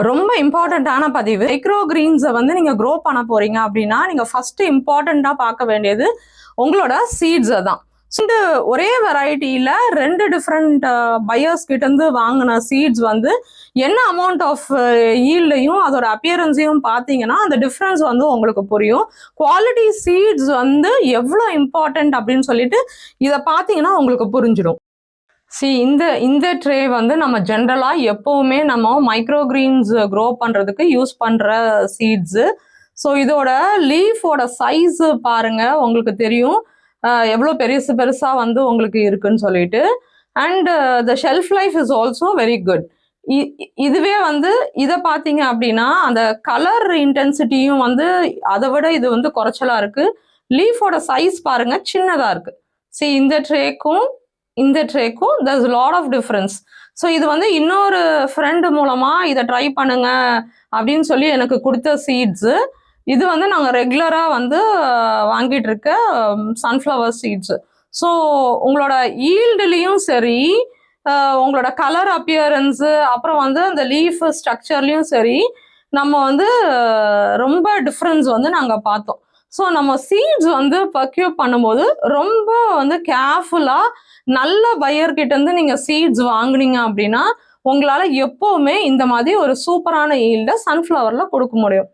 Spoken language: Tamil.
ரொம்ப இம்பார்ட்டண்ட்டான பதிவு. மைக்ரோ கிரீன்ஸை வந்து நீங்க க்ரோ பண்ண போறீங்க அப்படின்னா நீங்க ஃபர்ஸ்ட் இம்பார்ட்டண்டா பார்க்க வேண்டியது உங்களோட சீட்ஸை தான். இந்த ஒரே வெரைட்டியில 2 டிஃப்ரெண்ட் பையர்ஸ் கிட்ட இருந்து வாங்கின சீட்ஸ் வந்து என்ன அமௌண்ட் ஆஃப் ஈல்டையும் அதோட அப்பியரன்ஸையும் பார்த்தீங்கன்னா அந்த டிஃப்ரென்ஸ் வந்து உங்களுக்கு புரியும். குவாலிட்டி சீட்ஸ் வந்து எவ்வளோ இம்பார்ட்டன்ட் அப்படின்னு சொல்லிட்டு இதை பார்த்தீங்கன்னா உங்களுக்கு புரிஞ்சிடும். இந்த ட்ரே வந்து நம்ம ஜென்ரலா எப்பவுமே நம்ம மைக்ரோ கிரீன்ஸ் க்ரோ பண்றதுக்கு யூஸ் பண்ற சீட்ஸ். ஸோ இதோட லீஃபோட சைஸ் பாருங்க, உங்களுக்கு தெரியும் எவ்வளோ பெருசா வந்து உங்களுக்கு இருக்குன்னு சொல்லிட்டு. And the shelf life is also very good. இதுவே வந்து இதை பார்த்தீங்க அப்படின்னா அந்த கலர் இன்டென்சிட்டியும் வந்து அதை விட இது வந்து குறைச்சலா இருக்கு. லீஃபோட சைஸ் பாருங்க, சின்னதா இருக்கு. இந்த ட்ரேக்கும் there's a lot of difference. So இது வந்து இன்னொரு ஃப்ரெண்டு மூலமா இதை ட்ரை பண்ணுங்க அப்படின்னு சொல்லி எனக்கு கொடுத்த சீட்ஸு. இது வந்து நாங்கள் ரெகுலராக வந்து வாங்கிட்டு இருக்க சன்ஃப்ளவர் சீட்ஸு. ஸோ உங்களோட ஈல்டுலேயும் சரி, உங்களோட கலர் அப்பியரன்ஸு, அப்புறம் வந்து அந்த லீஃப் ஸ்ட்ரக்சர்லேயும் சரி நம்ம வந்து ரொம்ப டிஃப்ரென்ஸ் வந்து நாங்கள் பார்த்தோம். ஸோ நம்ம சீட்ஸ் வந்து பர்க்யூர் பண்ணும்போது ரொம்ப வந்து கேர்ஃபுல்லாக நல்ல பையர்கிட்ட இருந்து நீங்கள் சீட்ஸ் வாங்குனீங்க அப்படின்னா உங்களால் எப்போவுமே இந்த மாதிரி ஒரு சூப்பரான ஈல்டை சன்ஃப்ளவரில் கொடுக்க முடியும்.